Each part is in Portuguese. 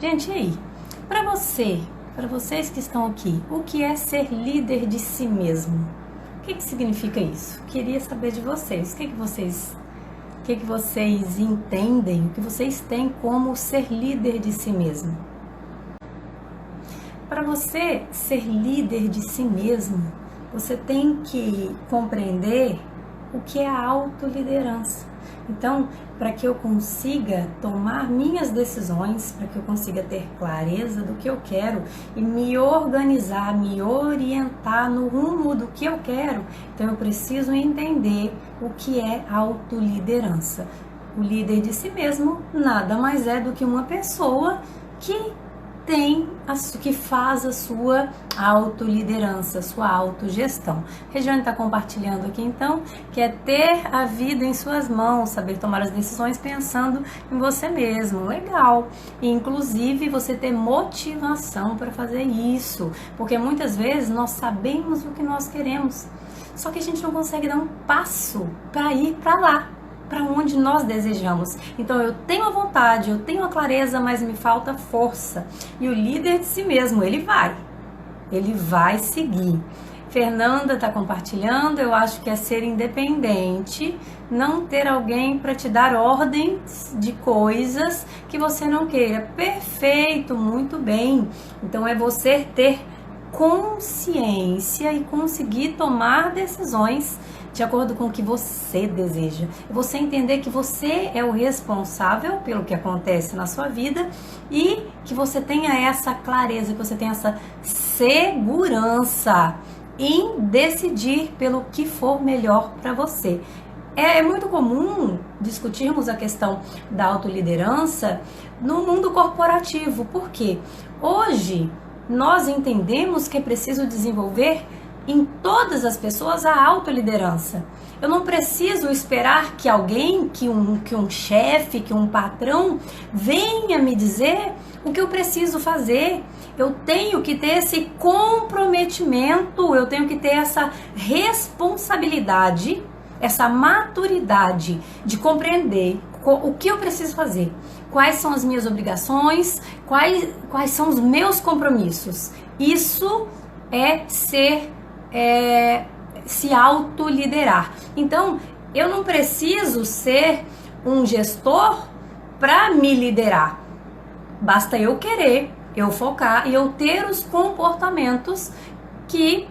Gente, e aí? Para vocês que estão aqui, o que é ser líder de si mesmo? O que significa isso? Queria saber de vocês. O que vocês entendem? O que vocês têm como ser líder de si mesmo? Para você ser líder de si mesmo, você tem que compreender o que é a autoliderança. Então, para que eu consiga tomar minhas decisões, para que eu consiga ter clareza do que eu quero e me organizar, me orientar no rumo do que eu quero, então eu preciso entender o que é autoliderança. O líder de si mesmo nada mais é do que uma pessoa que faz a sua autoliderança, sua autogestão. Regiane está compartilhando aqui então, que é ter a vida em suas mãos, saber tomar as decisões pensando em você mesmo. Legal! E, inclusive você ter motivação para fazer isso, porque muitas vezes nós sabemos o que nós queremos, só que a gente não consegue dar um passo para ir para lá, para onde nós desejamos. Então eu tenho a vontade, eu tenho a clareza, mas me falta força. E o líder de si mesmo, ele vai seguir. Fernanda está compartilhando, eu acho que é ser independente, não ter alguém para te dar ordens de coisas que você não queira. Perfeito, muito bem. Então é você ter consciência e conseguir tomar decisões de acordo com o que você deseja. Você entender que você é o responsável pelo que acontece na sua vida e que você tenha essa clareza, que você tenha essa segurança em decidir pelo que for melhor para você. É muito comum discutirmos a questão da autoliderança no mundo corporativo. Por quê? Hoje nós entendemos que é preciso desenvolver em todas as pessoas a autoliderança. Eu não preciso esperar que alguém, que um chefe, que um patrão venha me dizer o que eu preciso fazer. Eu tenho que ter esse comprometimento, eu tenho que ter essa responsabilidade, essa maturidade de compreender o que eu preciso fazer, quais são as minhas obrigações, quais são os meus compromissos. Isso é se autoliderar. Então, eu não preciso ser um gestor para me liderar. Basta eu querer, eu focar e eu ter os comportamentos que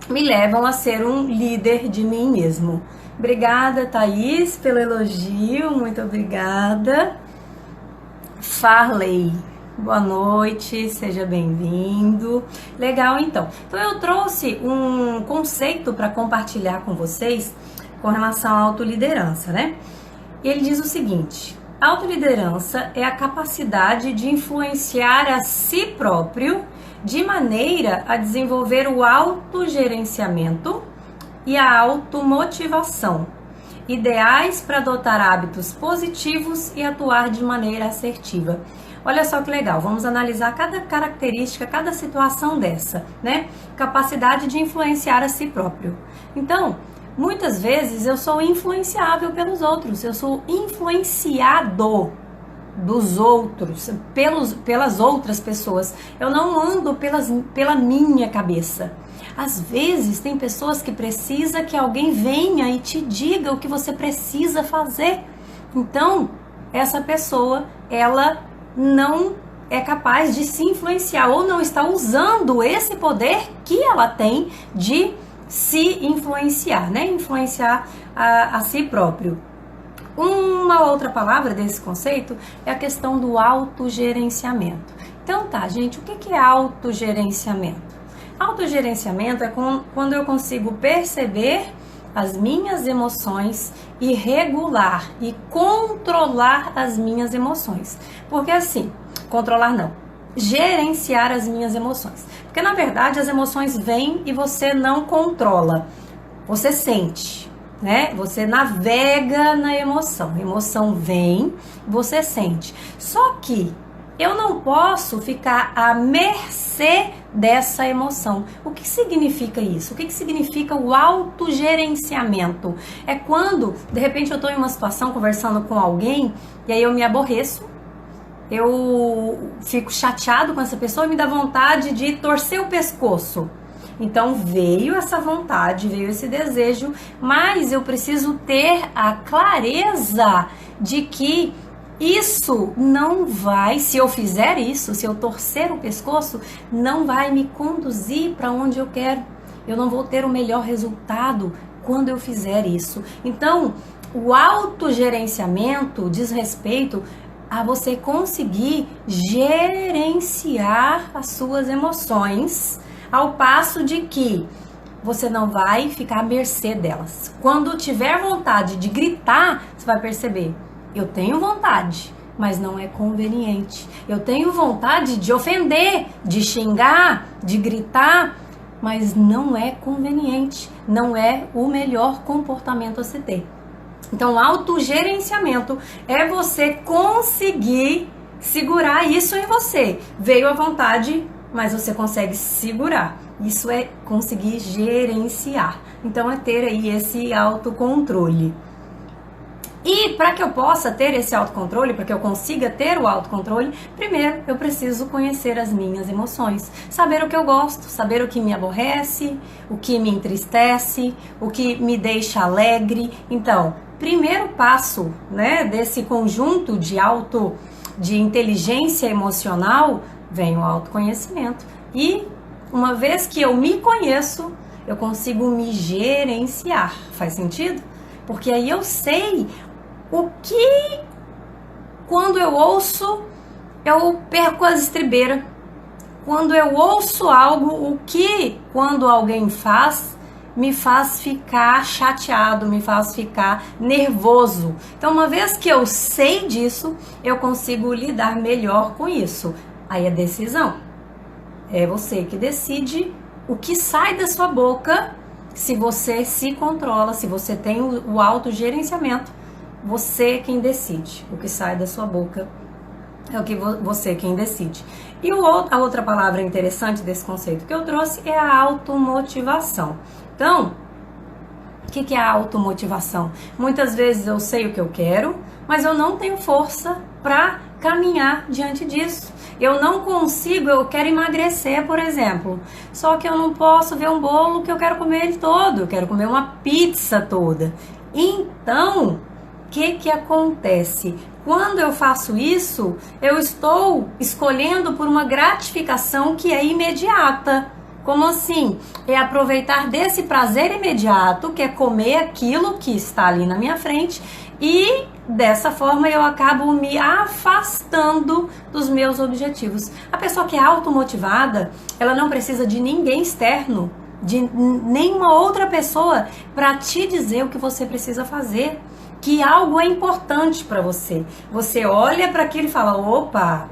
me levam a ser um líder de mim mesmo. Obrigada, Thaís, pelo elogio. Muito obrigada. Farley. Boa noite, seja bem-vindo. Legal, então. Então eu trouxe um conceito para compartilhar com vocês com relação à autoliderança, né? E ele diz o seguinte: a autoliderança é a capacidade de influenciar a si próprio de maneira a desenvolver o autogerenciamento e a automotivação, ideais para adotar hábitos positivos e atuar de maneira assertiva. Olha só que legal, vamos analisar cada característica, cada situação dessa, né? Capacidade de influenciar a si próprio. Então, muitas vezes eu sou influenciável pelos outros, eu sou influenciado dos outros, pelas outras pessoas. Eu não ando pela minha cabeça. Às vezes tem pessoas que precisam que alguém venha e te diga o que você precisa fazer. Então, essa pessoa, ela não é capaz de se influenciar ou não está usando esse poder que ela tem de se influenciar, né? Influenciar a si próprio. Uma outra palavra desse conceito é a questão do autogerenciamento. Então tá, gente, o que é autogerenciamento? Autogerenciamento é quando eu consigo perceber as minhas emoções e regular e controlar as minhas emoções. Porque assim, controlar não, gerenciar as minhas emoções. Porque na verdade as emoções vêm e você não controla, você sente, né? Você navega na emoção, a emoção vem, você sente. Só que eu não posso ficar à mercê dessa emoção. O que significa isso? O que significa o autogerenciamento? É quando, de repente, eu estou em uma situação conversando com alguém e aí eu me aborreço eu fico chateado com essa pessoa e me dá vontade de torcer o pescoço. Então veio essa vontade, veio esse desejo, mas eu preciso ter a clareza de que isso não vai, se eu fizer isso, se eu torcer o pescoço, não vai me conduzir para onde eu quero. Eu não vou ter o melhor resultado quando eu fizer isso. Então, o autogerenciamento diz respeito a você conseguir gerenciar as suas emoções, ao passo de que você não vai ficar à mercê delas. Quando tiver vontade de gritar, você vai perceber, eu tenho vontade, mas não é conveniente. Eu tenho vontade de ofender, de xingar, de gritar, mas não é conveniente, não é o melhor comportamento a se ter. Então, autogerenciamento é você conseguir segurar isso em você. Veio a vontade, mas você consegue segurar. Isso é conseguir gerenciar. Então, é ter aí esse autocontrole. E para que eu possa ter esse autocontrole, para que eu consiga ter o autocontrole, primeiro eu preciso conhecer as minhas emoções, saber o que eu gosto, saber o que me aborrece, o que me entristece, o que me deixa alegre. Então, primeiro passo, né, desse conjunto de inteligência emocional vem o autoconhecimento. E uma vez que eu me conheço, eu consigo me gerenciar. Faz sentido? Porque aí eu sei o que, quando eu ouço, eu perco as estribeiras. Quando eu ouço algo, o que, quando alguém faz, me faz ficar chateado, me faz ficar nervoso. Então, uma vez que eu sei disso, eu consigo lidar melhor com isso. Aí é decisão. É você que decide o que sai da sua boca. Se você se controla, se você tem o autogerenciamento, você quem decide. O que sai da sua boca é o que você quem decide. E a outra palavra interessante desse conceito que eu trouxe é a automotivação. Então, o que é a automotivação? Muitas vezes eu sei o que eu quero, mas eu não tenho força para caminhar diante disso. Eu não consigo, eu quero emagrecer, por exemplo, só que eu não posso ver um bolo que eu quero comer ele todo, eu quero comer uma pizza toda. Então, o que acontece? Quando eu faço isso, eu estou escolhendo por uma gratificação que é imediata. Como assim? É aproveitar desse prazer imediato, que é comer aquilo que está ali na minha frente, e dessa forma eu acabo me afastando dos meus objetivos. A pessoa que é automotivada, ela não precisa de ninguém externo, de nenhuma outra pessoa para te dizer o que você precisa fazer, que algo é importante para você. Você olha para aquilo e fala, opa,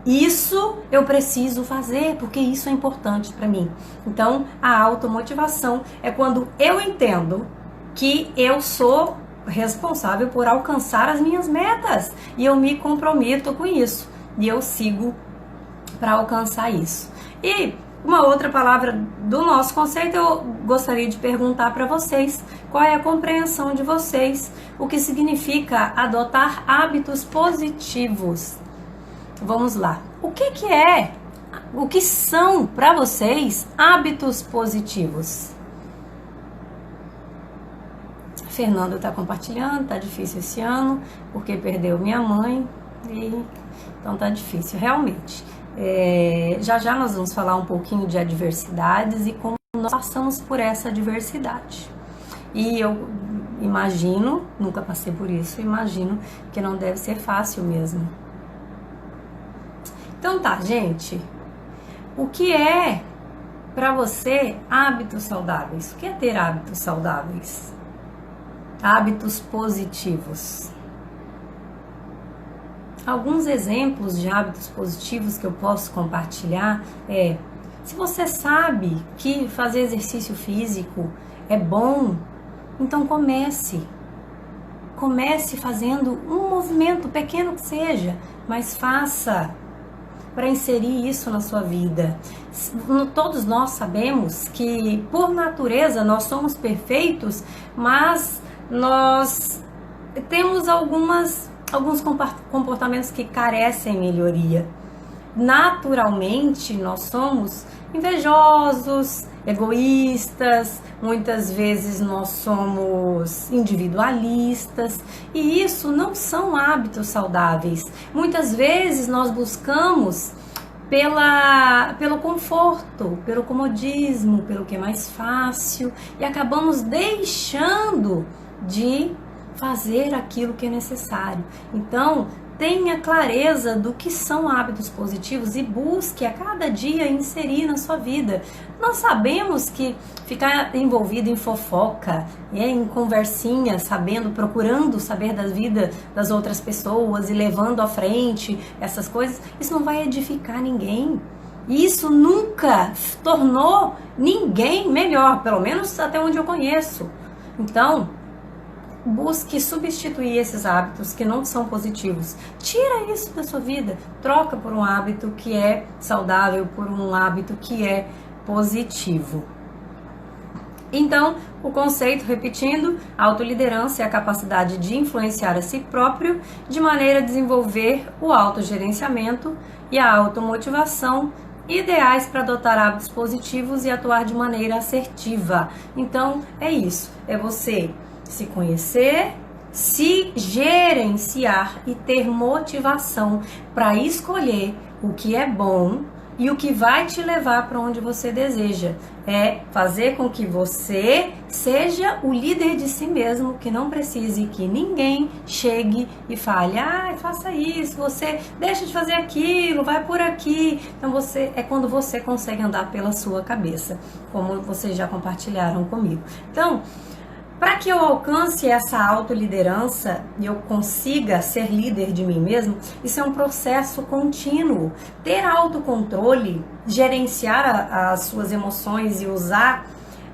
isso eu preciso fazer, porque isso é importante para mim. Então, a automotivação é quando eu entendo que eu sou responsável por alcançar as minhas metas e eu me comprometo com isso e eu sigo para alcançar isso. E uma outra palavra do nosso conceito, eu gostaria de perguntar para vocês qual é a compreensão de vocês, o que significa adotar hábitos positivos. Vamos lá. O que são para vocês hábitos positivos? Fernando está compartilhando, tá difícil esse ano, porque perdeu minha mãe, então tá difícil, realmente. Já nós vamos falar um pouquinho de adversidades e como nós passamos por essa adversidade. E eu imagino, nunca passei por isso, imagino que não deve ser fácil mesmo. Então tá, gente, o que é para você hábitos saudáveis? O que é ter hábitos saudáveis? Hábitos positivos. Alguns exemplos de hábitos positivos que eu posso compartilhar se você sabe que fazer exercício físico é bom, então comece fazendo um movimento pequeno que seja, mas faça para inserir isso na sua vida. Todos nós sabemos que por natureza nós somos perfeitos, mas nós temos algumas alguns comportamentos que carecem melhoria. Naturalmente, nós somos invejosos, egoístas, muitas vezes nós somos individualistas, e isso não são hábitos saudáveis. Muitas vezes nós buscamos pelo conforto, pelo comodismo, pelo que é mais fácil, e acabamos deixando de fazer aquilo que é necessário. Então, tenha clareza do que são hábitos positivos e busque a cada dia inserir na sua vida. Nós sabemos que ficar envolvido em fofoca, em conversinha, procurando saber da vida das outras pessoas e levando à frente essas coisas, isso não vai edificar ninguém. Isso nunca tornou ninguém melhor, pelo menos até onde eu conheço. Então, busque substituir esses hábitos que não são positivos. Tira isso da sua vida. Troca por um hábito que é saudável, por um hábito que é positivo. Então, o conceito, repetindo, a autoliderança é a capacidade de influenciar a si próprio de maneira a desenvolver o autogerenciamento e a automotivação, ideais para adotar hábitos positivos e atuar de maneira assertiva. Então, é isso. É você se conhecer, se gerenciar e ter motivação para escolher o que é bom e o que vai te levar para onde você deseja. É fazer com que você seja o líder de si mesmo, que não precise que ninguém chegue e fale: faça isso, você deixa de fazer aquilo, vai por aqui. Então é quando você consegue andar pela sua cabeça, como vocês já compartilharam comigo. Então, para que eu alcance essa autoliderança e eu consiga ser líder de mim mesmo, isso é um processo contínuo. Ter autocontrole, gerenciar as suas emoções e usar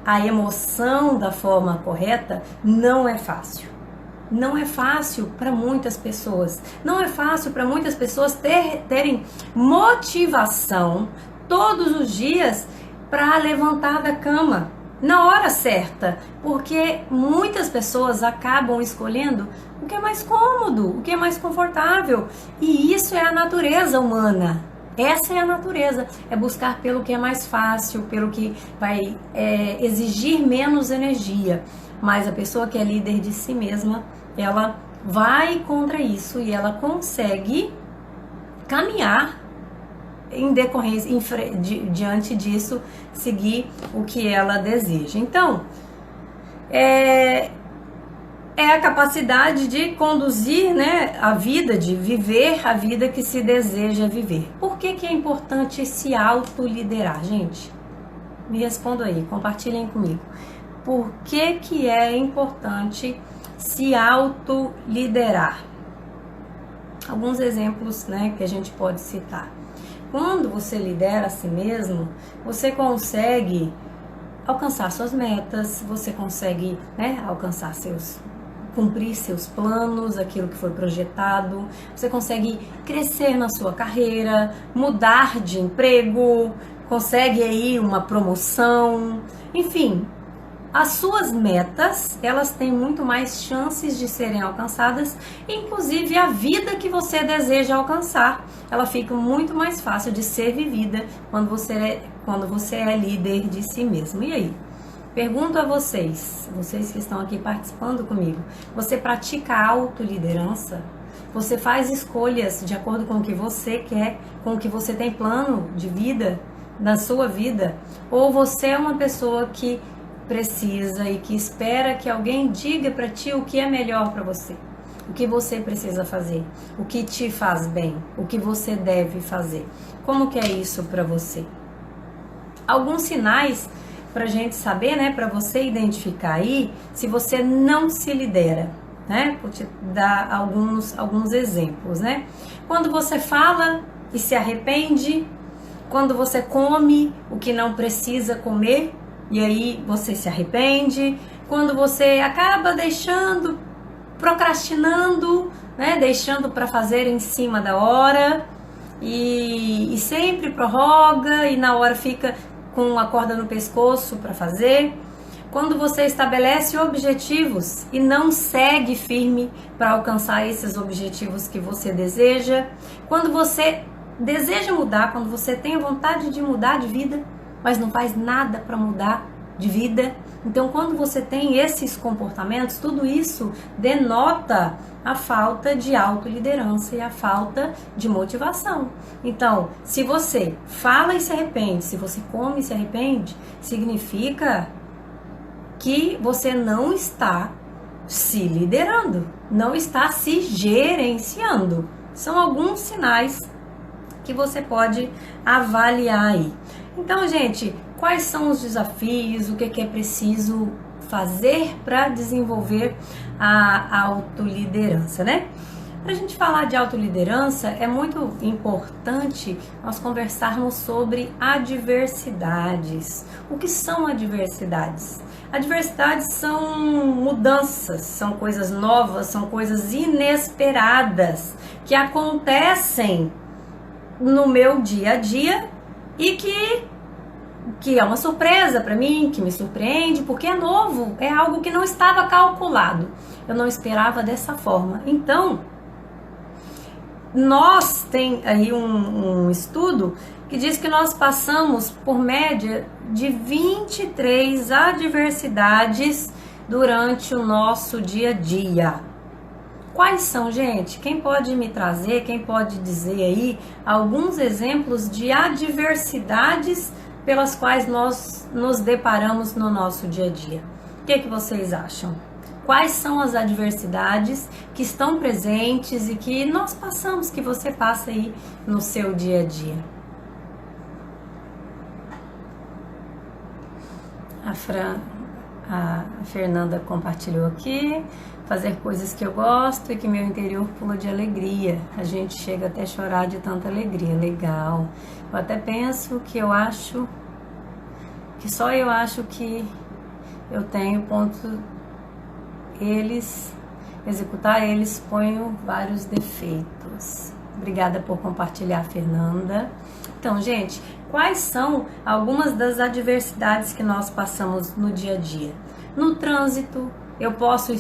a emoção da forma correta não é fácil. Não é fácil para muitas pessoas. Não é fácil para muitas pessoas terem motivação todos os dias para levantar da cama na hora certa, porque muitas pessoas acabam escolhendo o que é mais cômodo, o que é mais confortável, e isso é a natureza humana. Essa é a natureza, é buscar pelo que é mais fácil, pelo que vai exigir menos energia. Mas a pessoa que é líder de si mesma, ela vai contra isso e ela consegue caminhar em decorrência, diante disso, seguir o que ela deseja. Então, é a capacidade de conduzir, né, a vida, de viver a vida que se deseja viver. Por que é importante se autoliderar, gente? Me respondam aí, compartilhem comigo. Por que é importante se autoliderar? Alguns exemplos, né, que a gente pode citar. Quando você lidera a si mesmo, você consegue alcançar suas metas, você consegue, né, cumprir seus planos, aquilo que foi projetado, você consegue crescer na sua carreira, mudar de emprego, consegue aí uma promoção, enfim. As suas metas, elas têm muito mais chances de serem alcançadas, inclusive a vida que você deseja alcançar, ela fica muito mais fácil de ser vivida quando você é líder de si mesmo. E aí? Pergunto a vocês que estão aqui participando comigo, você pratica a autoliderança? Você faz escolhas de acordo com o que você quer, com o que você tem plano de vida, na sua vida? Ou você é uma pessoa que precisa e que espera que alguém diga para ti o que é melhor para você, o que você precisa fazer, o que te faz bem, o que você deve fazer? Como que é isso para você? Alguns sinais para a gente saber, né, para você identificar aí se você não se lidera, né? Vou te dar alguns exemplos, né? Quando você fala e se arrepende, quando você come o que não precisa comer, e aí você se arrepende, quando você acaba procrastinando, né, deixando para fazer em cima da hora e sempre prorroga e na hora fica com a corda no pescoço para fazer. Quando você estabelece objetivos e não segue firme para alcançar esses objetivos que você deseja. Quando você deseja mudar, quando você tem a vontade de mudar de vida, mas não faz nada para mudar de vida. Então, quando você tem esses comportamentos, tudo isso denota a falta de autoliderança e a falta de motivação. Então, se você fala e se arrepende, se você come e se arrepende, significa que você não está se liderando, não está se gerenciando. São alguns sinais que você pode avaliar aí. Então, gente, quais são os desafios, o que é preciso fazer para desenvolver a autoliderança, né? Para a gente falar de autoliderança, é muito importante nós conversarmos sobre adversidades. O que são adversidades? Adversidades são mudanças, são coisas novas, são coisas inesperadas que acontecem no meu dia a dia e que é uma surpresa para mim, que me surpreende, porque é novo, é algo que não estava calculado. Eu não esperava dessa forma. Então, nós tem aí um estudo que diz que nós passamos por média de 23 adversidades durante o nosso dia a dia. Quais são, gente? Quem pode me trazer, quem pode dizer aí alguns exemplos de adversidades pelas quais nós nos deparamos no nosso dia a dia? O que vocês acham? Quais são as adversidades que estão presentes e que nós passamos, que você passa aí no seu dia a dia? A Fernanda compartilhou aqui: fazer coisas que eu gosto e que meu interior pula de alegria. A gente chega até a chorar de tanta alegria. Legal. Eu até penso que só eu acho que eu tenho ponto executar eles, ponho vários defeitos. Obrigada por compartilhar, Fernanda. Então, gente, quais são algumas das adversidades que nós passamos no dia a dia? No trânsito, eu posso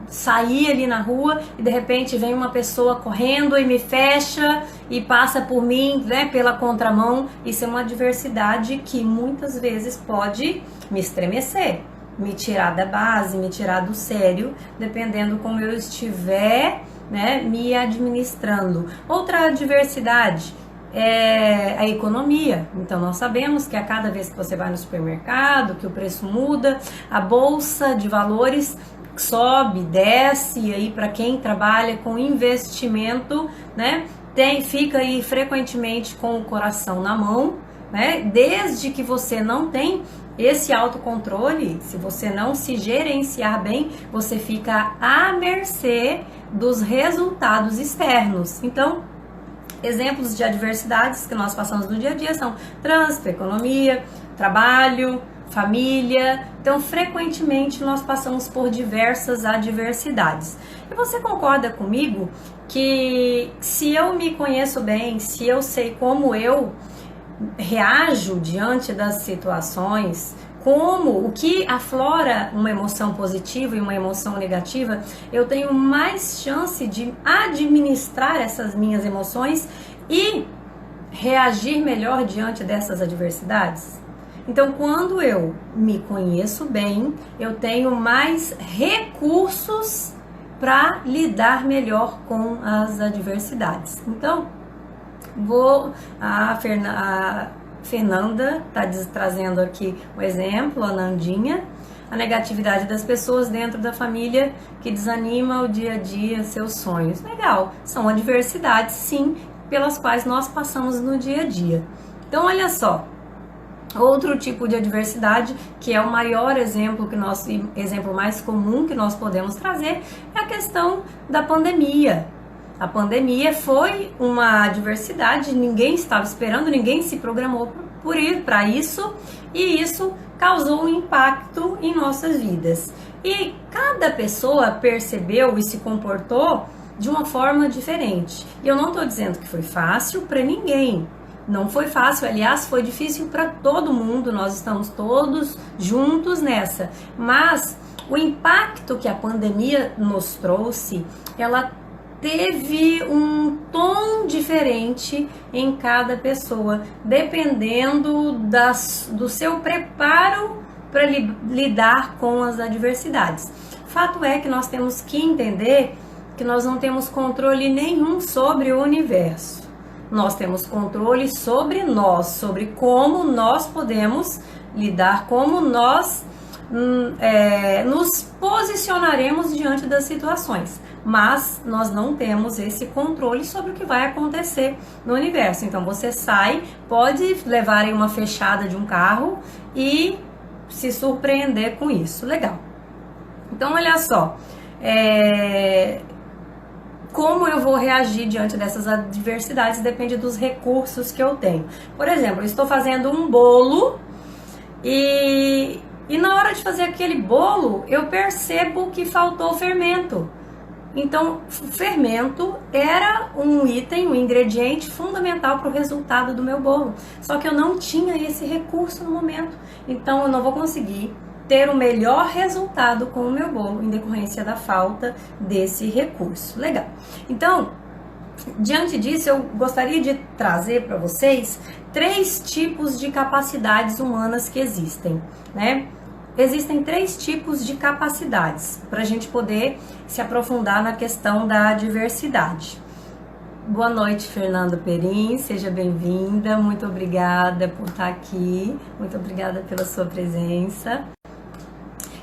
sair ali na rua e de repente vem uma pessoa correndo e me fecha e passa por mim, né, pela contramão. Isso é uma adversidade que muitas vezes pode me estremecer, me tirar da base, me tirar do sério, dependendo como eu estiver, né, me administrando. Outra adversidade é a economia. Então nós sabemos que a cada vez que você vai no supermercado, que o preço muda, a bolsa de valores sobe, desce, e aí para quem trabalha com investimento, né, fica aí frequentemente com o coração na mão, né? Desde que você não tem esse autocontrole, se você não se gerenciar bem, você fica à mercê dos resultados externos. Então, exemplos de adversidades que nós passamos no dia a dia são trânsito, economia, trabalho, família. Então, frequentemente nós passamos por diversas adversidades. E você concorda comigo que se eu me conheço bem, se eu sei como eu reajo diante das situações, o que aflora uma emoção positiva e uma emoção negativa, eu tenho mais chance de administrar essas minhas emoções e reagir melhor diante dessas adversidades? Então, quando eu me conheço bem, eu tenho mais recursos para lidar melhor com as adversidades. Então, a Fernanda está trazendo aqui o exemplo, a Nandinha, a negatividade das pessoas dentro da família que desanima o dia a dia, seus sonhos. Legal, são adversidades, sim, pelas quais nós passamos no dia a dia. Então, olha só, outro tipo de adversidade, que é o maior exemplo, exemplo mais comum que nós podemos trazer, é a questão da pandemia. A pandemia foi uma adversidade, ninguém estava esperando, ninguém se programou para isso, e isso causou um impacto em nossas vidas. E cada pessoa percebeu e se comportou de uma forma diferente. E eu não estou dizendo que foi fácil para ninguém, Não foi fácil, aliás, foi difícil para todo mundo, nós estamos todos juntos nessa. Mas o impacto que a pandemia nos trouxe, ela teve um tom diferente em cada pessoa, dependendo do seu preparo para lidar com as adversidades. Fato é que nós temos que entender que nós não temos controle nenhum sobre o universo. Nós temos controle sobre nós, sobre como nós podemos lidar, como nós nos posicionaremos diante das situações. Mas nós não temos esse controle sobre o que vai acontecer no universo. Então você sai, pode levar em uma fechada de um carro e se surpreender com isso. Legal. Então olha só, como eu vou reagir diante dessas adversidades depende dos recursos que eu tenho. Por exemplo, eu estou fazendo um bolo e na hora de fazer aquele bolo eu percebo que faltou fermento. Então, o fermento era um item, um ingrediente fundamental para o resultado do meu bolo. Só que eu não tinha esse recurso no momento. Então, eu não vou conseguir ter o melhor resultado com o meu bolo em decorrência da falta desse recurso. Legal. Então, diante disso, eu gostaria de trazer para vocês 3 tipos de capacidades humanas que existem, né? Existem 3 tipos de capacidades para a gente poder se aprofundar na questão da diversidade. Boa noite, Fernanda Perim, seja bem-vinda, muito obrigada por estar aqui, muito obrigada pela sua presença.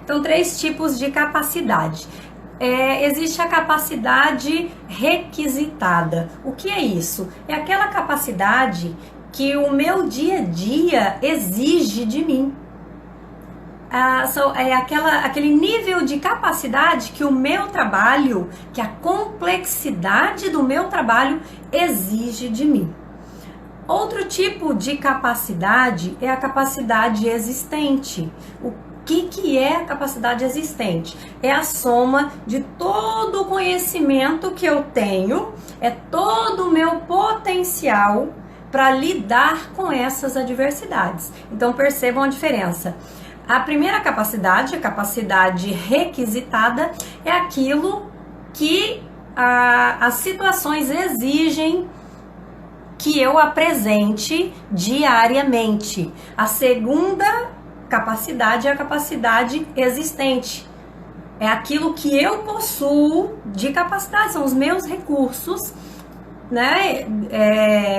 Então, 3 tipos de capacidade. Existe a capacidade requisitada. O que é isso? É aquela capacidade que o meu dia a dia exige de mim. Aquele nível de capacidade que o meu trabalho, que a complexidade do meu trabalho exige de mim. Outro tipo de capacidade é a capacidade existente. O que é a capacidade existente? É a soma de todo o conhecimento que eu tenho, é todo o meu potencial para lidar com essas adversidades. Então percebam a diferença. A primeira capacidade, a capacidade requisitada, é aquilo que as situações exigem que eu apresente diariamente. A segunda capacidade é a capacidade existente. É aquilo que eu possuo de capacidade, são os meus recursos, né,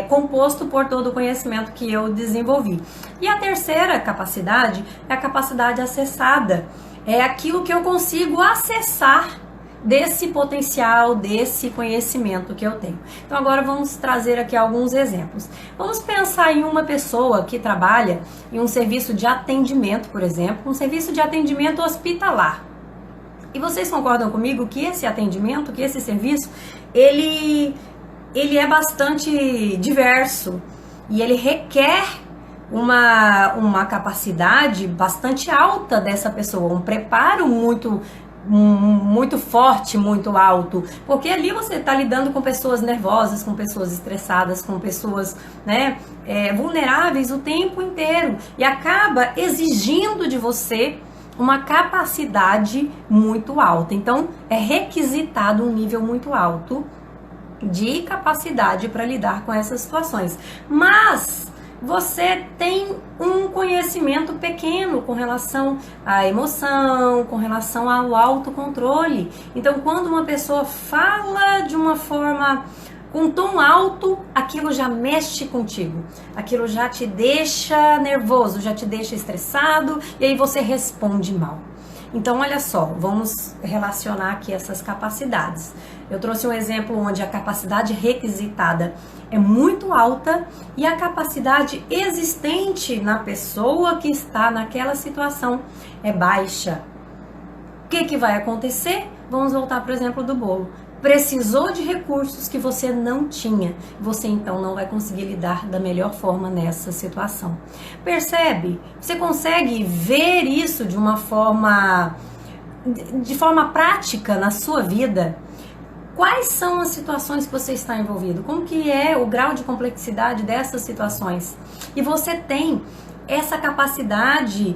composto por todo o conhecimento que eu desenvolvi. E a terceira capacidade é a capacidade acessada. É aquilo que eu consigo acessar desse potencial, desse conhecimento que eu tenho. Então agora vamos trazer aqui alguns exemplos. Vamos pensar em uma pessoa que trabalha em um serviço de atendimento, por exemplo, um serviço de atendimento hospitalar. E vocês concordam comigo que esse atendimento, que esse serviço, ele é bastante diverso e ele requer uma capacidade bastante alta dessa pessoa, um preparo muito forte, muito alto, porque ali você está lidando com pessoas nervosas, com pessoas estressadas, com pessoas, né, vulneráveis o tempo inteiro e acaba exigindo de você uma capacidade muito alta. Então é requisitado um nível muito alto de capacidade para lidar com essas situações. Mas você tem um conhecimento pequeno com relação à emoção, com relação ao autocontrole. Então, quando uma pessoa fala de uma forma com tom alto, aquilo já mexe contigo. Aquilo já te deixa nervoso, já te deixa estressado e aí você responde mal. Então, olha só, vamos relacionar aqui essas capacidades. Eu trouxe um exemplo onde a capacidade requisitada é muito alta e a capacidade existente na pessoa que está naquela situação é baixa. O que vai acontecer? Vamos voltar para o exemplo do bolo. Precisou de recursos que você não tinha. Você então não vai conseguir lidar da melhor forma nessa situação. Percebe? Você consegue ver isso de forma prática na sua vida? Quais são as situações que você está envolvido? Como que é o grau de complexidade dessas situações? E você tem essa capacidade,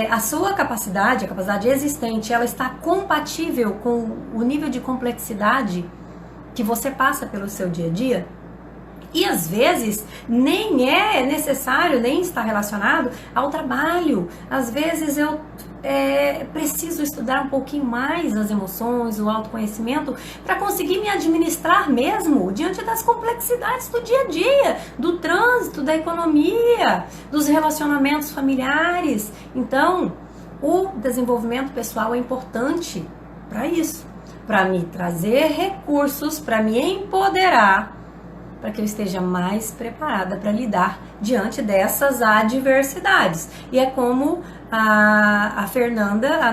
a sua capacidade, a capacidade existente, ela está compatível com o nível de complexidade que você passa pelo seu dia a dia? E às vezes nem é necessário, nem está relacionado ao trabalho. Às vezes eu preciso estudar um pouquinho mais as emoções, o autoconhecimento, para conseguir me administrar mesmo diante das complexidades do dia a dia, do trânsito, da economia, dos relacionamentos familiares. Então, o desenvolvimento pessoal é importante para isso, para me trazer recursos, para me empoderar, para que eu esteja mais preparada para lidar diante dessas adversidades. E é como a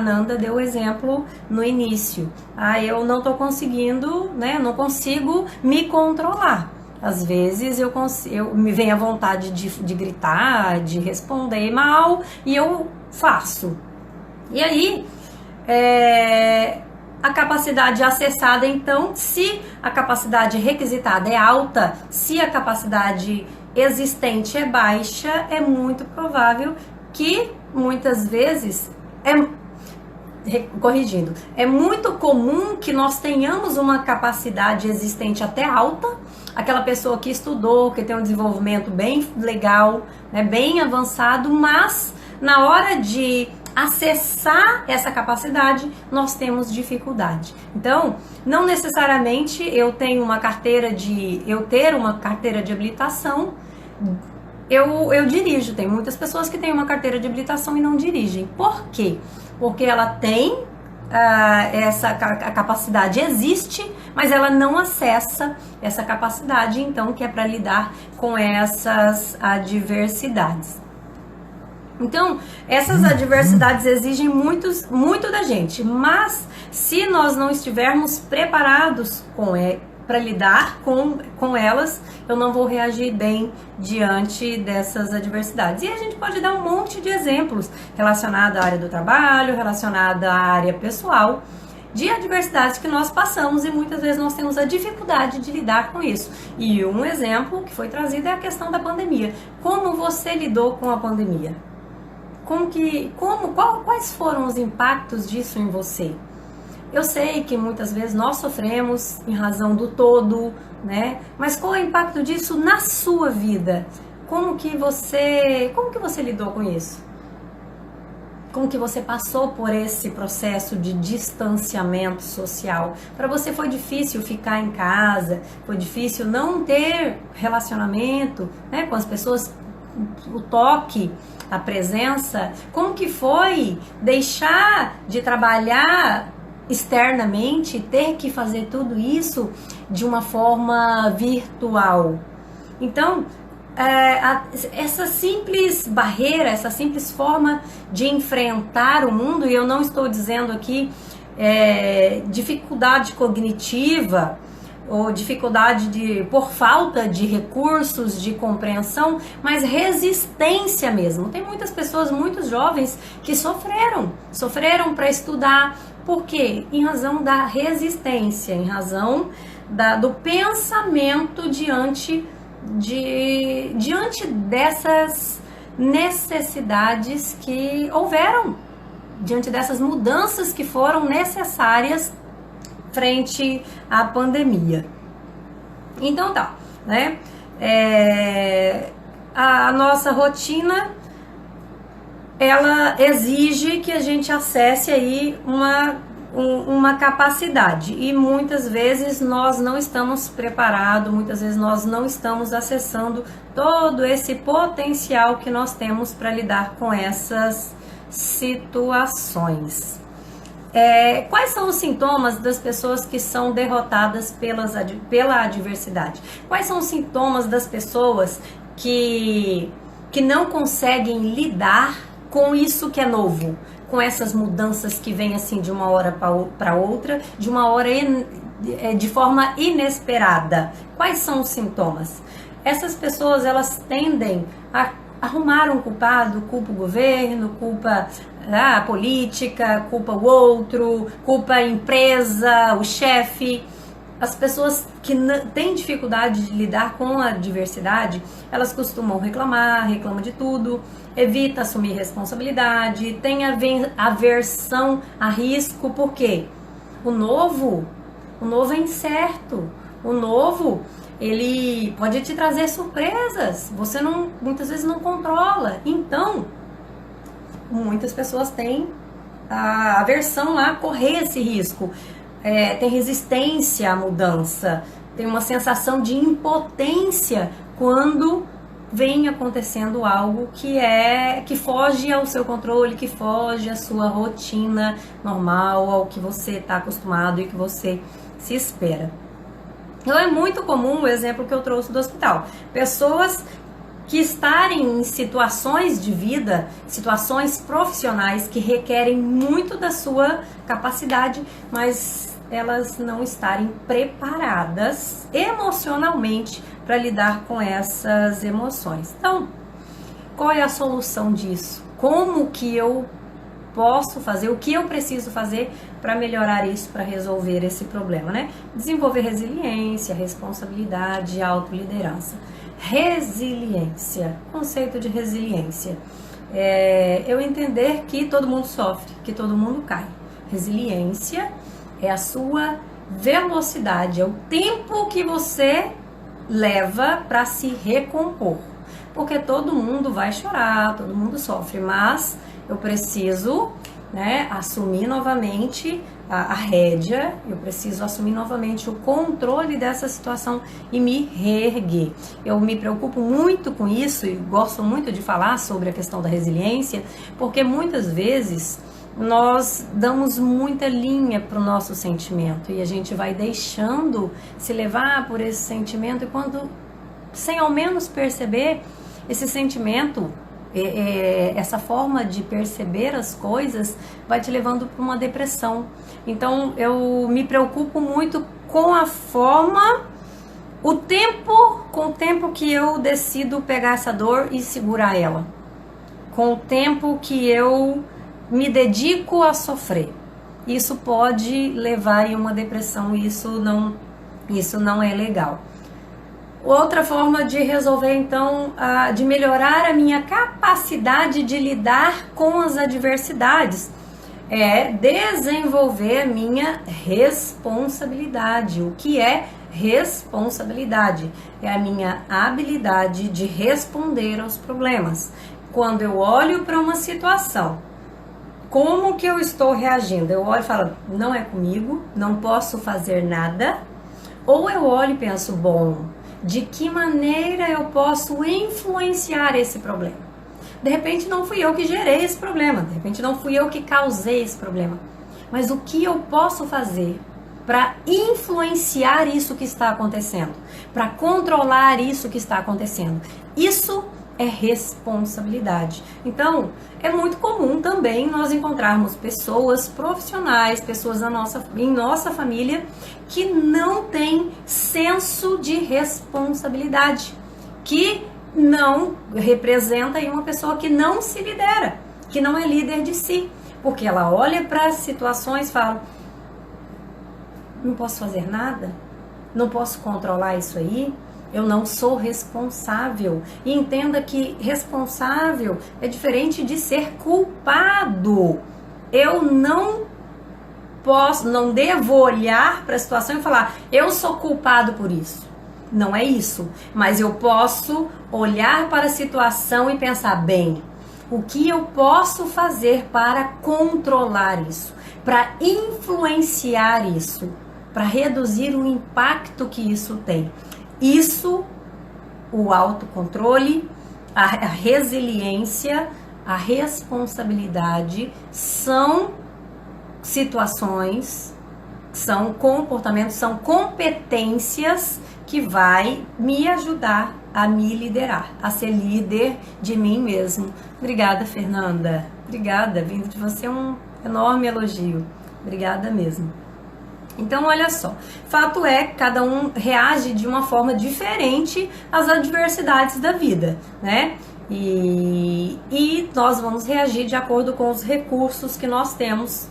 Nanda deu o exemplo no início. Eu não estou conseguindo, né? Não consigo me controlar. Às vezes me vem a vontade de gritar, de responder mal, e eu faço. E aí, a capacidade acessada, então, se a capacidade requisitada é alta, se a capacidade existente é baixa, é muito provável que muitas vezes, é muito comum que nós tenhamos uma capacidade existente até alta, aquela pessoa que estudou, que tem um desenvolvimento bem legal, né, bem avançado, mas na hora de acessar essa capacidade, nós temos dificuldade. Então, não necessariamente eu ter uma carteira de habilitação, eu dirijo. Tem muitas pessoas que têm uma carteira de habilitação e não dirigem. Por quê? Porque ela tem a capacidade existe, mas ela não acessa essa capacidade, então, que é para lidar com essas adversidades. Então, essas adversidades exigem muito da gente, mas se nós não estivermos preparados para lidar com elas, eu não vou reagir bem diante dessas adversidades. E a gente pode dar um monte de exemplos relacionados à área do trabalho, relacionada à área pessoal, de adversidades que nós passamos e muitas vezes nós temos a dificuldade de lidar com isso. E um exemplo que foi trazido é a questão da pandemia. Como você lidou com a pandemia? Quais foram os impactos disso em você? Eu sei que muitas vezes nós sofremos em razão do todo, né? Mas qual é o impacto disso na sua vida? Como que você lidou com isso? Como que você passou por esse processo de distanciamento social? Para você foi difícil ficar em casa? Foi difícil não ter relacionamento, né, com as pessoas? O toque, a presença, como que foi deixar de trabalhar externamente, ter que fazer tudo isso de uma forma virtual? Então, essa simples barreira, essa simples forma de enfrentar o mundo, e eu não estou dizendo aqui dificuldade cognitiva, ou dificuldade por falta de recursos, de compreensão, mas resistência mesmo. Tem muitas pessoas, muitos jovens que sofreram para estudar. Por quê? Em razão da resistência, em razão do pensamento diante dessas necessidades que houveram, diante dessas mudanças que foram necessárias frente à pandemia. Então tá, né? A nossa rotina, ela exige que a gente acesse aí uma capacidade, e muitas vezes nós não estamos preparados, muitas vezes nós não estamos acessando todo esse potencial que nós temos para lidar com essas situações. Quais são os sintomas das pessoas que são derrotadas pela adversidade? Quais são os sintomas das pessoas que não conseguem lidar com isso que é novo? Com essas mudanças que vêm assim de uma hora para outra, de forma inesperada. Quais são os sintomas? Essas pessoas, elas tendem a arrumar um culpado, culpa o governo, culpa a política, culpa o outro, culpa a empresa, o chefe. as pessoas que têm dificuldade de lidar com a adversidade, elas costumam reclamam de tudo, evita assumir responsabilidade, tem aversão a risco, por quê? O novo é incerto, o novo, ele pode te trazer surpresas, você muitas vezes não controla, então, muitas pessoas têm a aversão a correr esse risco. Tem resistência à mudança, tem uma sensação de impotência quando vem acontecendo algo que foge ao seu controle, que foge à sua rotina normal, ao que você está acostumado e que você se espera. Então é muito comum o exemplo que eu trouxe do hospital. Pessoas que estarem em situações de vida, situações profissionais que requerem muito da sua capacidade, mas elas não estarem preparadas emocionalmente para lidar com essas emoções. Então, qual é a solução disso? Como que eu posso fazer, o que eu preciso fazer para melhorar isso, para resolver esse problema, né? Desenvolver resiliência, responsabilidade, autoliderança. Resiliência, conceito de resiliência. Eu entender que todo mundo sofre, que todo mundo cai. Resiliência é a sua velocidade, é o tempo que você leva para se recompor. Porque todo mundo vai chorar, todo mundo sofre, mas eu preciso, né, assumir novamente a rédea, eu preciso assumir novamente o controle dessa situação e me reerguer. Eu me preocupo muito com isso e gosto muito de falar sobre a questão da resiliência, porque muitas vezes nós damos muita linha para o nosso sentimento e a gente vai deixando se levar por esse sentimento e quando, sem ao menos perceber, esse sentimento, essa forma de perceber as coisas vai te levando para uma depressão. Então eu me preocupo muito com a forma, com o tempo que eu decido pegar essa dor e segurar ela, com o tempo que eu me dedico a sofrer. Isso pode levar em uma depressão e isso não é legal. Outra forma de resolver, então, de melhorar a minha capacidade de lidar com as adversidades é desenvolver a minha responsabilidade. O que é responsabilidade? É a minha habilidade de responder aos problemas. Quando eu olho para uma situação, como que eu estou reagindo? Eu olho e falo, não é comigo, não posso fazer nada. Ou eu olho e penso, bom, de que maneira eu posso influenciar esse problema? De repente não fui eu que gerei esse problema, de repente não fui eu que causei esse problema. Mas o que eu posso fazer para influenciar isso que está acontecendo? Para controlar isso que está acontecendo? Isso é responsabilidade. Então, é muito comum também nós encontrarmos pessoas profissionais, pessoas em nossa família, que não têm senso de responsabilidade, que não representa uma pessoa que não se lidera, que não é líder de si, porque ela olha para as situações e fala, não posso fazer nada, não posso controlar isso aí, eu não sou responsável. E entenda que responsável é diferente de ser culpado. Eu não devo olhar para a situação e falar, eu sou culpado por isso. Não é isso. Mas eu posso olhar para a situação e pensar, bem, o que eu posso fazer para controlar isso? Para influenciar isso? Para reduzir o impacto que isso tem? Isso, o autocontrole, a resiliência, a responsabilidade são situações, são comportamentos, são competências que vai me ajudar a me liderar, a ser líder de mim mesmo. Obrigada, Fernanda. Obrigada, vindo de você um enorme elogio. Obrigada mesmo. Então, olha só, fato é que cada um reage de uma forma diferente às adversidades da vida, né? E nós vamos reagir de acordo com os recursos que nós temos,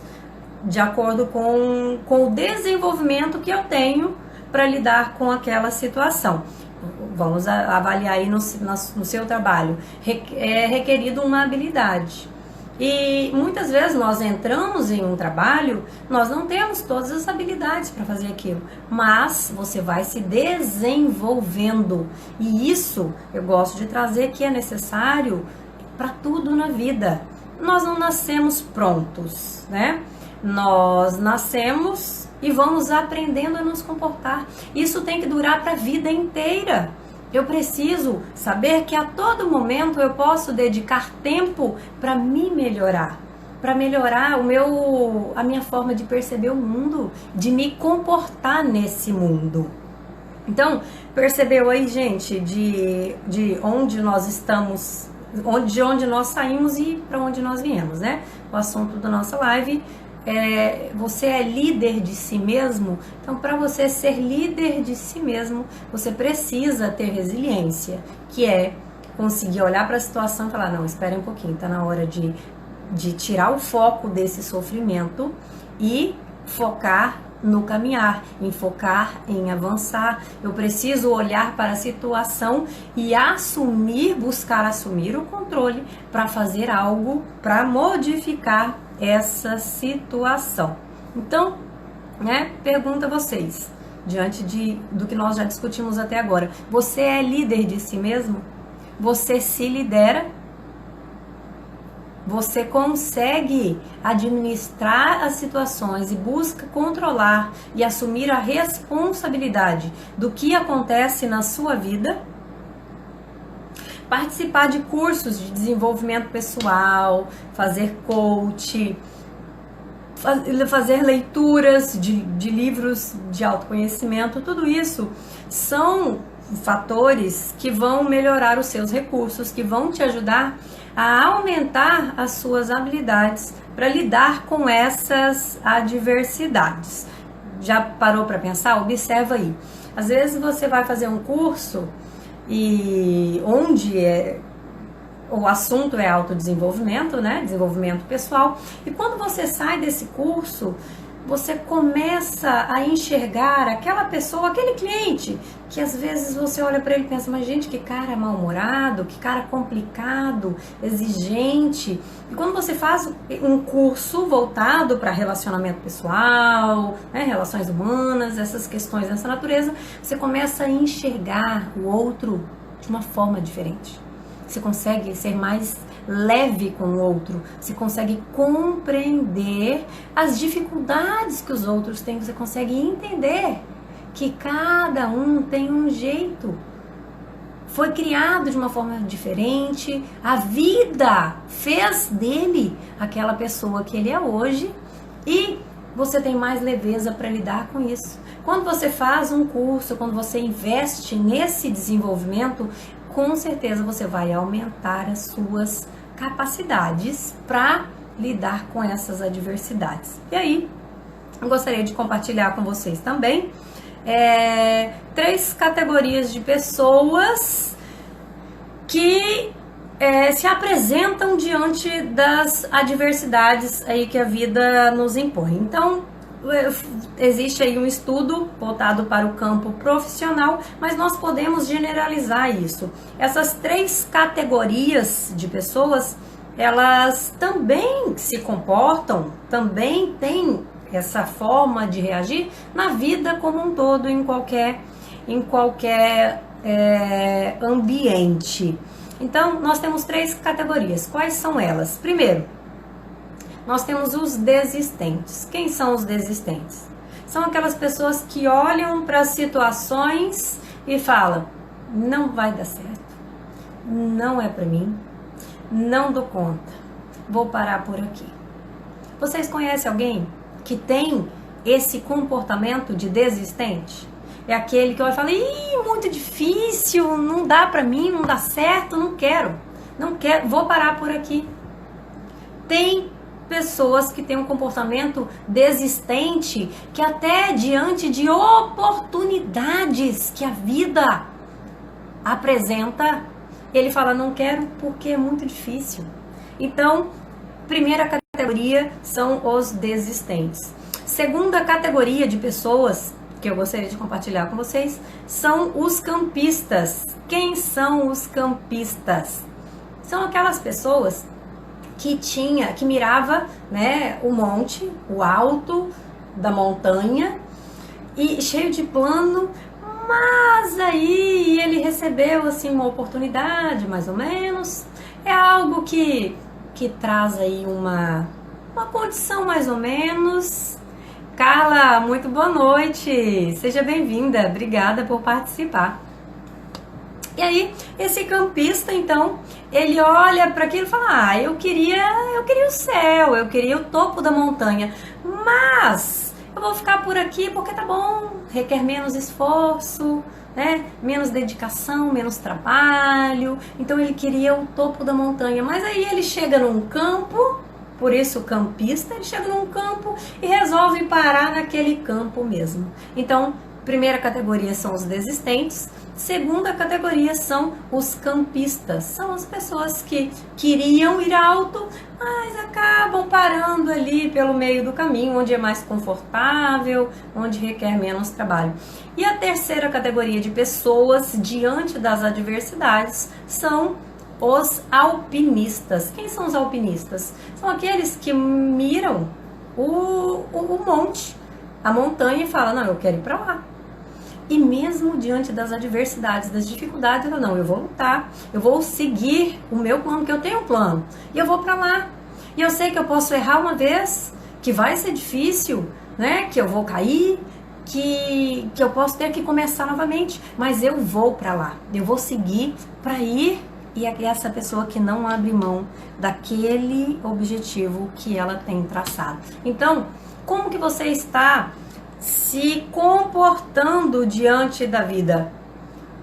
de acordo com o desenvolvimento que eu tenho para lidar com aquela situação. Vamos avaliar aí no seu trabalho. É requerido uma habilidade. E muitas vezes nós entramos em um trabalho, nós não temos todas as habilidades para fazer aquilo, mas você vai se desenvolvendo. E isso eu gosto de trazer que é necessário para tudo na vida. Nós não nascemos prontos, né? Nós nascemos e vamos aprendendo a nos comportar. Isso tem que durar para a vida inteira. Eu preciso saber que a todo momento eu posso dedicar tempo para me melhorar, para melhorar a minha forma de perceber o mundo, de me comportar nesse mundo. Então, percebeu aí, gente, de onde nós estamos, de onde nós saímos e para onde nós viemos, né? O assunto da nossa live você é líder de si mesmo. Então, para você ser líder de si mesmo, você precisa ter resiliência, que é conseguir olhar para a situação e falar, não, espere um pouquinho, está na hora de tirar o foco desse sofrimento e focar no caminhar, em focar, em avançar. Eu preciso olhar para a situação e buscar assumir o controle para fazer algo, para modificar essa situação. Então, pergunto a vocês, diante do que nós já discutimos até agora, você é líder de si mesmo? Você se lidera? Você consegue administrar as situações e busca controlar e assumir a responsabilidade do que acontece na sua vida? Participar de cursos de desenvolvimento pessoal, fazer coach, fazer leituras de livros de autoconhecimento, tudo isso são fatores que vão melhorar os seus recursos, que vão te ajudar a aumentar as suas habilidades para lidar com essas adversidades. Já parou para pensar? Observa aí. Às vezes você vai fazer um curso e onde o assunto é autodesenvolvimento, né? Desenvolvimento pessoal. E quando você sai desse curso, você começa a enxergar aquela pessoa, aquele cliente, que às vezes você olha para ele e pensa, mas gente, que cara mal-humorado, que cara complicado, exigente. E quando você faz um curso voltado para relacionamento pessoal, relações humanas, essas questões dessa natureza, você começa a enxergar o outro de uma forma diferente. Você consegue ser mais leve com o outro, você consegue compreender as dificuldades que os outros têm, você consegue entender que cada um tem um jeito, foi criado de uma forma diferente, a vida fez dele aquela pessoa que ele é hoje e você tem mais leveza para lidar com isso. Quando você faz um curso, quando você investe nesse desenvolvimento, com certeza você vai aumentar as suas capacidades para lidar com essas adversidades. E aí, eu gostaria de compartilhar com vocês também 3 categorias de pessoas que se apresentam diante das adversidades aí que a vida nos impõe. Então, existe aí um estudo voltado para o campo profissional, mas nós podemos generalizar isso. Essas 3 categorias de pessoas, elas também se comportam, também têm essa forma de reagir na vida como um todo, em qualquer ambiente. Então, nós temos 3 categorias. Quais são elas? Primeiro, nós temos os desistentes. Quem são os desistentes? São aquelas pessoas que olham para as situações e falam, não vai dar certo, não é para mim, não dou conta, vou parar por aqui. Vocês conhecem alguém que tem esse comportamento de desistente? É aquele que olha e fala, muito difícil, não dá para mim, não dá certo, não quero, vou parar por aqui. Tem pessoas que têm um comportamento desistente, que até diante de oportunidades que a vida apresenta, ele fala, não quero porque é muito difícil. Então, primeira categoria são os desistentes. Segunda categoria de pessoas que eu gostaria de compartilhar com vocês, são os campistas. Quem são os campistas? São aquelas pessoas que mirava, né, o monte, o alto da montanha, e cheio de plano, mas aí ele recebeu assim uma oportunidade, mais ou menos. É algo que traz aí uma condição mais ou menos. Carla, muito boa noite, seja bem-vinda, obrigada por participar. E aí, esse campista, então, ele olha para aquilo e fala, eu queria o céu, eu queria o topo da montanha, mas eu vou ficar por aqui porque tá bom, requer menos esforço, né? Menos dedicação, menos trabalho. Então ele queria o topo da montanha, mas aí ele chega num campo, por isso campista, ele chega num campo e resolve parar naquele campo mesmo. Então, primeira categoria são os desistentes, segunda categoria são os campistas, são as pessoas que queriam ir alto, mas acabam parando ali pelo meio do caminho, onde é mais confortável, onde requer menos trabalho. E a terceira categoria de pessoas diante das adversidades são os alpinistas. Quem são os alpinistas? São aqueles que miram o monte, a montanha e falam, não, eu quero ir para lá. E mesmo diante das adversidades, das dificuldades, não, eu vou lutar, eu vou seguir o meu plano, que eu tenho um plano, e eu vou para lá. E eu sei que eu posso errar uma vez, que vai ser difícil, né? Que eu vou cair, que eu posso ter que começar novamente, mas eu vou para lá, eu vou seguir para ir. E é essa pessoa que não abre mão daquele objetivo que ela tem traçado. Então, como que você está se comportando diante da vida?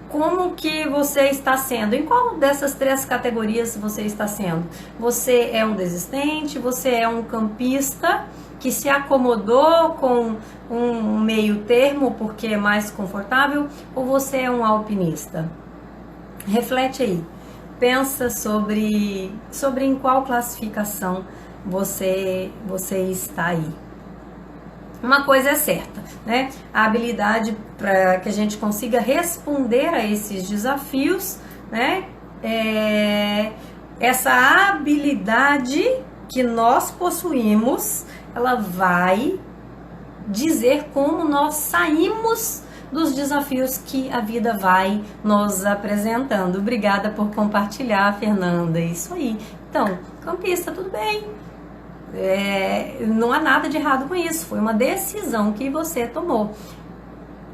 Como que você está sendo? Em qual dessas três categorias você está sendo? Você é um desistente? Você é um campista que se acomodou com um meio termo porque é mais confortável? Ou você é um alpinista? Reflete aí. Pensa sobre em qual classificação você está aí. Uma coisa é certa, né? A habilidade para que a gente consiga responder a esses desafios, né? Essa habilidade que nós possuímos, ela vai dizer como nós saímos dos desafios que a vida vai nos apresentando. Obrigada por compartilhar, Fernanda. Isso aí. Então, campista, tudo bem. Não há nada de errado com isso. Foi uma decisão que você tomou.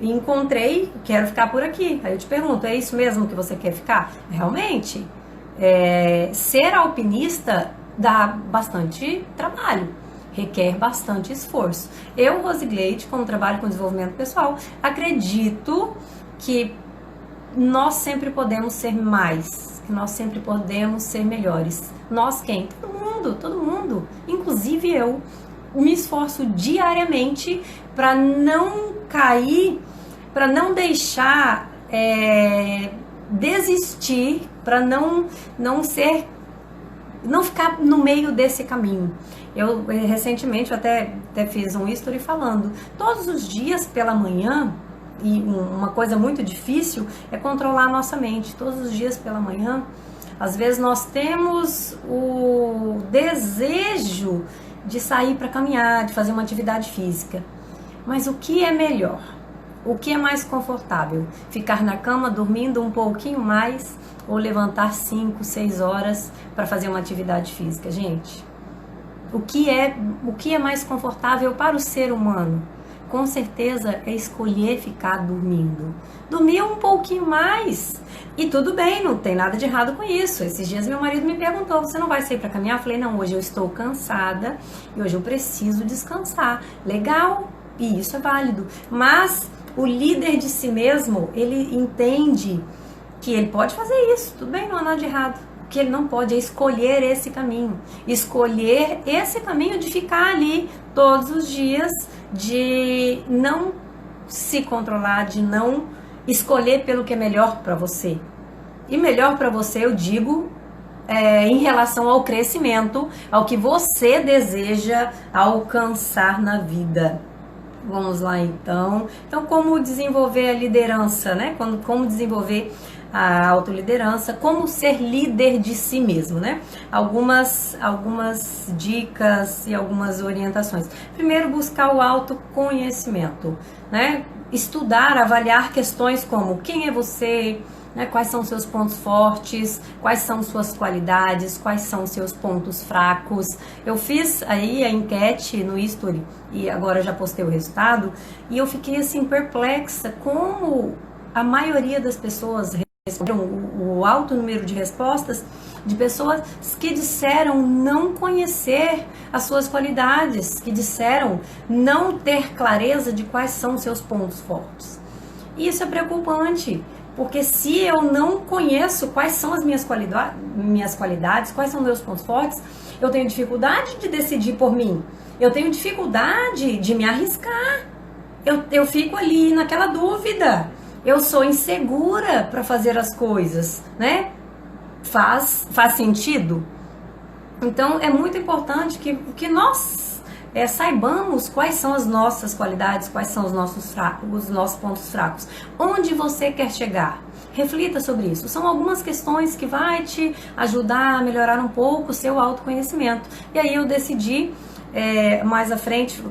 Encontrei, quero ficar por aqui. Aí eu te pergunto, é isso mesmo que você quer ficar? Realmente, ser alpinista dá bastante trabalho. Requer bastante esforço. Eu, Rosigleide, como trabalho com desenvolvimento pessoal, acredito que nós sempre podemos ser mais, que nós sempre podemos ser melhores. Nós quem? Todo mundo, inclusive eu, me esforço diariamente para não cair, para não deixar desistir, para não ficar no meio desse caminho. Eu recentemente até fiz um history falando, todos os dias pela manhã, e uma coisa muito difícil é controlar a nossa mente. Todos os dias pela manhã, às vezes nós temos o desejo de sair para caminhar, de fazer uma atividade física. Mas o que é melhor? O que é mais confortável? Ficar na cama dormindo um pouquinho mais ou levantar 5, 6 horas para fazer uma atividade física? Gente, o que é mais confortável para o ser humano? Com certeza é escolher ficar dormindo. Dormir um pouquinho mais. E tudo bem, não tem nada de errado com isso. Esses dias meu marido me perguntou, você não vai sair para caminhar? Eu falei, não, hoje eu estou cansada e hoje eu preciso descansar. Legal, e isso é válido. Mas o líder de si mesmo, ele entende que ele pode fazer isso. Tudo bem, não há nada de errado. O que ele não pode é escolher esse caminho. Escolher esse caminho de ficar ali todos os dias, de não se controlar, de não escolher pelo que é melhor para você. E melhor para você, eu digo, em relação ao crescimento, ao que você deseja alcançar na vida. Vamos lá então. Então, como desenvolver a liderança, né? Como desenvolver a autoliderança, como ser líder de si mesmo, né? Algumas dicas e algumas orientações. Primeiro, buscar o autoconhecimento, né? Estudar, avaliar questões como quem é você, né? Quais são seus pontos fortes, quais são suas qualidades, quais são seus pontos fracos. Eu fiz aí a enquete no History e agora já postei o resultado e eu fiquei assim perplexa como a maioria das pessoas responderam, o alto número de respostas de pessoas que disseram não conhecer as suas qualidades, que disseram não ter clareza de quais são os seus pontos fortes. E isso é preocupante, porque se eu não conheço quais são as minhas qualidades, quais são meus pontos fortes, eu tenho dificuldade de decidir por mim, eu tenho dificuldade de me arriscar, eu fico ali naquela dúvida. Eu sou insegura para fazer as coisas, né? Faz sentido? Então, é muito importante que nós saibamos quais são as nossas qualidades, quais são os nossos pontos fracos. Onde você quer chegar? Reflita sobre isso. São algumas questões que vai te ajudar a melhorar um pouco o seu autoconhecimento. E aí eu decidi, mais à frente,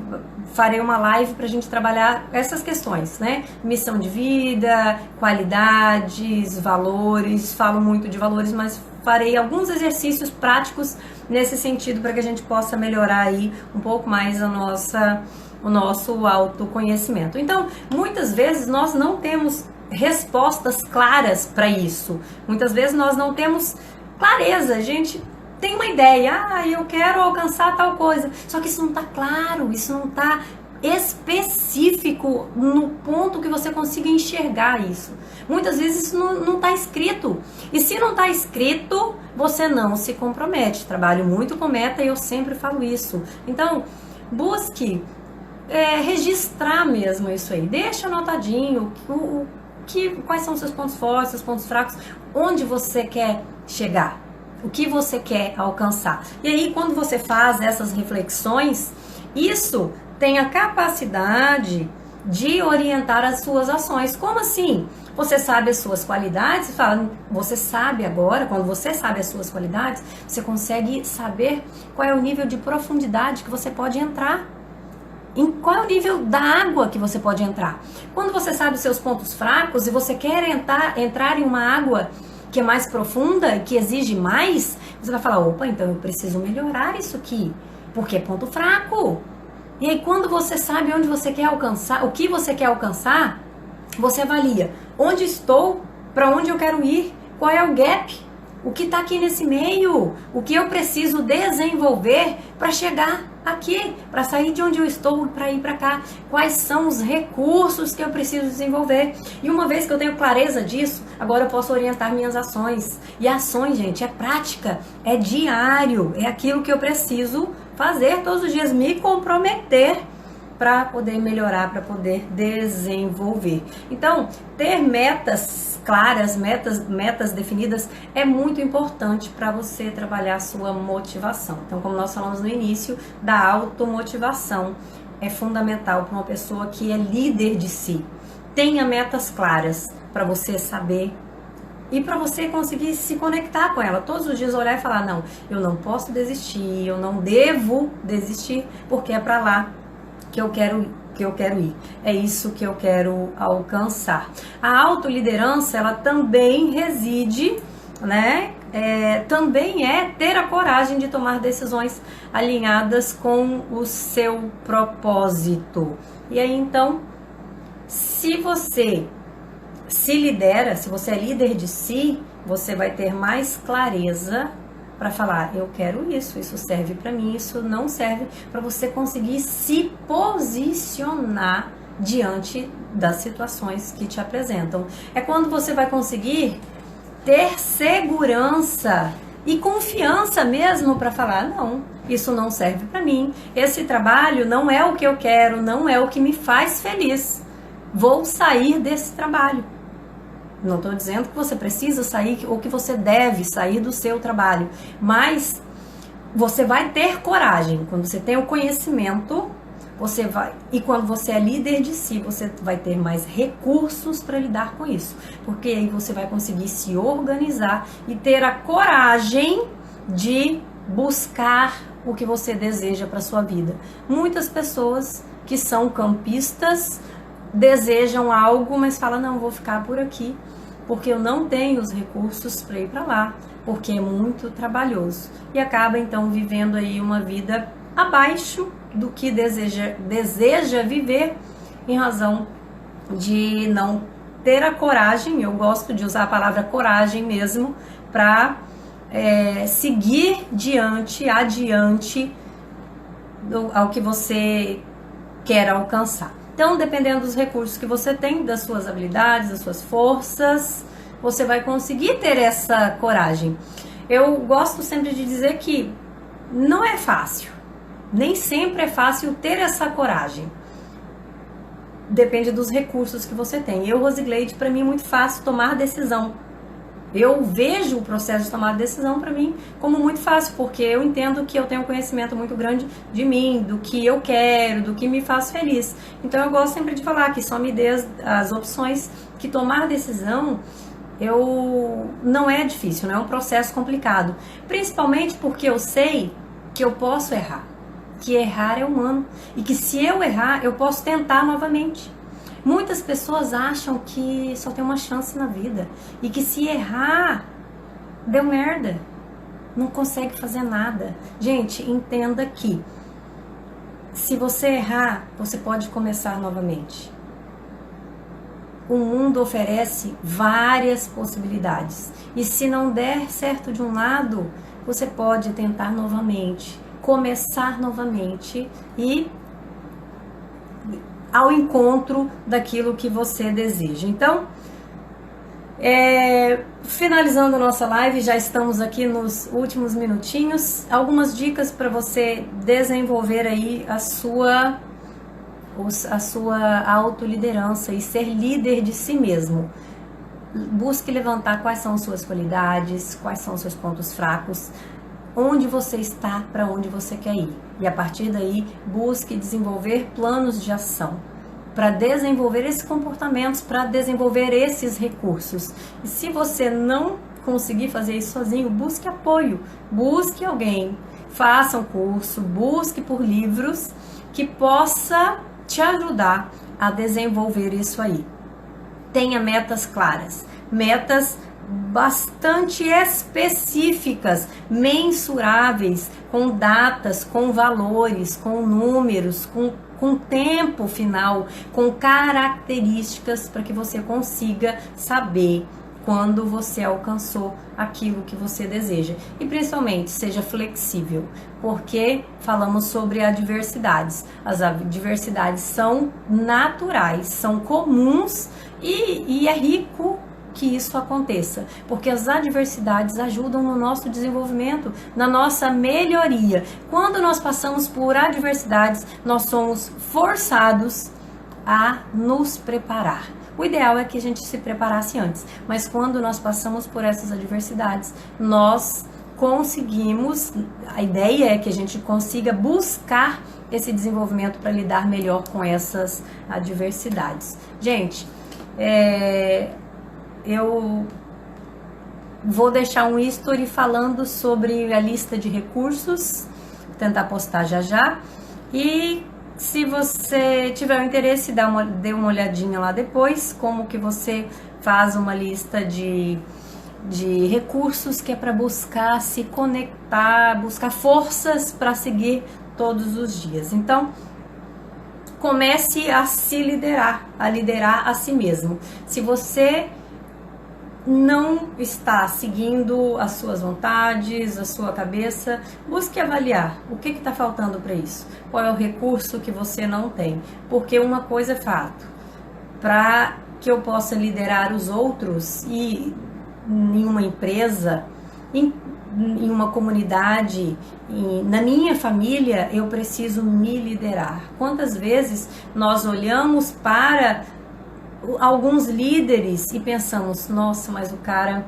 farei uma live para a gente trabalhar essas questões, né? Missão de vida, qualidades, valores. Falo muito de valores, mas farei alguns exercícios práticos nesse sentido para que a gente possa melhorar aí um pouco mais o nosso autoconhecimento. Então, muitas vezes nós não temos respostas claras para isso. Muitas vezes nós não temos clareza. A gente tem uma ideia, eu quero alcançar tal coisa, só que isso não está claro, isso não está específico no ponto que você consiga enxergar isso. Muitas vezes isso não está escrito, e se não está escrito, você não se compromete. Trabalho muito com meta e eu sempre falo isso. Então, busque registrar mesmo isso aí, deixa anotadinho quais são os seus pontos fortes, seus pontos fracos, onde você quer chegar, o que você quer alcançar. E aí, quando você faz essas reflexões, isso tem a capacidade de orientar as suas ações. Como assim? Você sabe as suas qualidades, você sabe agora, quando você sabe as suas qualidades, você consegue saber qual é o nível de profundidade que você pode entrar. Em qual é o nível da água que você pode entrar. Quando você sabe os seus pontos fracos e você quer entrar em uma água que é mais profunda, que exige mais, você vai falar, opa, então eu preciso melhorar isso aqui, porque é ponto fraco. E aí, quando você sabe onde você quer alcançar, o que você quer alcançar, você avalia onde estou, para onde eu quero ir, qual é o gap, o que está aqui nesse meio, o que eu preciso desenvolver para chegar aqui, para sair de onde eu estou e para ir para cá, quais são os recursos que eu preciso desenvolver. E uma vez que eu tenho clareza disso, agora eu posso orientar minhas ações. E ações, gente, é prática, é diário, é aquilo que eu preciso fazer todos os dias, me comprometer para poder melhorar, para poder desenvolver. Então, ter metas claras, metas definidas é muito importante para você trabalhar a sua motivação. Então, como nós falamos no início, da automotivação é fundamental para uma pessoa que é líder de si. Tenha metas claras para você saber e para você conseguir se conectar com ela. Todos os dias olhar e falar, não, eu não posso desistir, eu não devo desistir, porque é para lá que eu quero ir. É isso que eu quero alcançar. A autoliderança, ela também reside, né? Também é ter a coragem de tomar decisões alinhadas com o seu propósito. E aí, então, se você se lidera, se você é líder de si, você vai ter mais clareza para falar, eu quero isso serve para mim, isso não serve, para você conseguir se posicionar diante das situações que te apresentam. É quando você vai conseguir ter segurança e confiança mesmo para falar, não, isso não serve para mim, esse trabalho não é o que eu quero, não é o que me faz feliz, vou sair desse trabalho. Não estou dizendo que você precisa sair ou que você deve sair do seu trabalho, mas você vai ter coragem quando você tem o conhecimento você vai, e quando você é líder de si, você vai ter mais recursos para lidar com isso, porque aí você vai conseguir se organizar e ter a coragem de buscar o que você deseja para sua vida. Muitas pessoas que são campistas desejam algo, mas falam, não, vou ficar por aqui, porque eu não tenho os recursos para ir para lá, porque é muito trabalhoso, e acaba então vivendo aí uma vida abaixo do que deseja viver, em razão de não ter a coragem. Eu gosto de usar a palavra coragem mesmo, para seguir adiante ao que você quer alcançar. Então, dependendo dos recursos que você tem, das suas habilidades, das suas forças, você vai conseguir ter essa coragem. Eu gosto sempre de dizer que não é fácil, nem sempre é fácil ter essa coragem. Depende dos recursos que você tem. Eu, Rosigleide, para mim é muito fácil tomar decisão. Eu vejo o processo de tomar decisão para mim como muito fácil, porque eu entendo que eu tenho um conhecimento muito grande de mim, do que eu quero, do que me faz feliz. Então eu gosto sempre de falar que só me dê as opções, que tomar decisão não é difícil, não é um processo complicado. Principalmente porque eu sei que eu posso errar, que errar é humano e que se eu errar eu posso tentar novamente. Muitas pessoas acham que só tem uma chance na vida e que se errar, deu merda, não consegue fazer nada. Gente, entenda que se você errar, você pode começar novamente. O mundo oferece várias possibilidades e se não der certo de um lado, você pode tentar novamente, começar novamente e ao encontro daquilo que você deseja. Então, finalizando a nossa live, já estamos aqui nos últimos minutinhos. Algumas dicas para você desenvolver aí a sua autoliderança e ser líder de si mesmo. Busque levantar quais são suas qualidades, quais são seus pontos fracos, onde você está, para onde você quer ir. E a partir daí, busque desenvolver planos de ação para desenvolver esses comportamentos, para desenvolver esses recursos. E se você não conseguir fazer isso sozinho, busque apoio, busque alguém, faça um curso, busque por livros que possa te ajudar a desenvolver isso aí. Tenha metas claras, metas bastante específicas, mensuráveis, com datas, com valores, com números, com tempo final, com características para que você consiga saber quando você alcançou aquilo que você deseja. E principalmente, seja flexível, porque falamos sobre adversidades. As adversidades são naturais, são comuns e é rico que isso aconteça, porque as adversidades ajudam no nosso desenvolvimento, na nossa melhoria. Quando nós passamos por adversidades, nós somos forçados a nos preparar. O ideal é que a gente se preparasse antes, mas quando nós passamos por essas adversidades, nós conseguimos, a ideia é que a gente consiga buscar esse desenvolvimento para lidar melhor com essas adversidades. Gente, eu vou deixar um history falando sobre a lista de recursos, tentar postar já. E se você tiver o interesse, dê uma olhadinha lá depois, como que você faz uma lista de recursos que é para buscar se conectar, buscar forças para seguir todos os dias. Então, comece a se liderar, a liderar a si mesmo. Se você não está seguindo as suas vontades, a sua cabeça, busque avaliar o que está faltando para isso. Qual é o recurso que você não tem? Porque uma coisa é fato, para que eu possa liderar os outros e em uma empresa, em uma comunidade, na minha família, eu preciso me liderar. Quantas vezes nós olhamos para alguns líderes e pensamos, nossa, mas o cara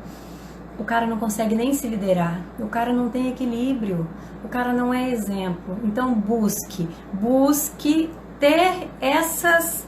não consegue nem se liderar, o cara não tem equilíbrio, o cara não é exemplo. Então busque ter essas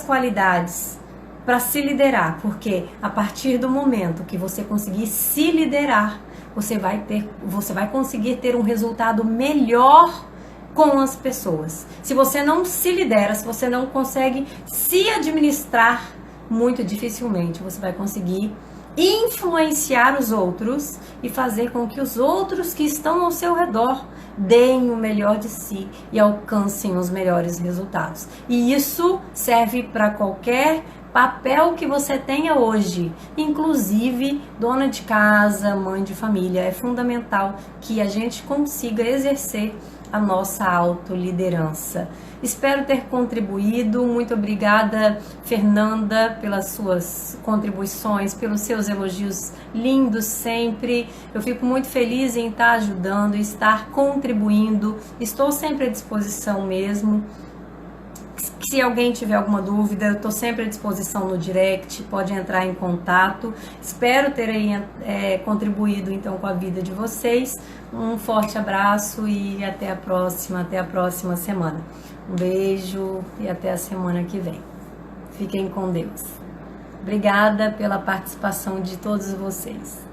qualidades para se liderar, porque a partir do momento que você conseguir se liderar, você vai conseguir ter um resultado melhor com as pessoas. Se você não se lidera, se você não consegue se administrar, muito dificilmente você vai conseguir influenciar os outros e fazer com que os outros que estão ao seu redor deem o melhor de si e alcancem os melhores resultados. E isso serve para qualquer papel que você tenha hoje, inclusive dona de casa, mãe de família. É fundamental que a gente consiga exercer a nossa autoliderança. Espero ter contribuído. Muito obrigada, Fernanda, pelas suas contribuições, pelos seus elogios lindos sempre. Eu fico muito feliz em estar ajudando, estar contribuindo. Estou sempre à disposição mesmo. Se alguém tiver alguma dúvida, eu estou sempre à disposição no direct, pode entrar em contato. Espero ter aí, contribuído então com a vida de vocês. Um forte abraço e até a próxima semana. Um beijo e até a semana que vem. Fiquem com Deus. Obrigada pela participação de todos vocês.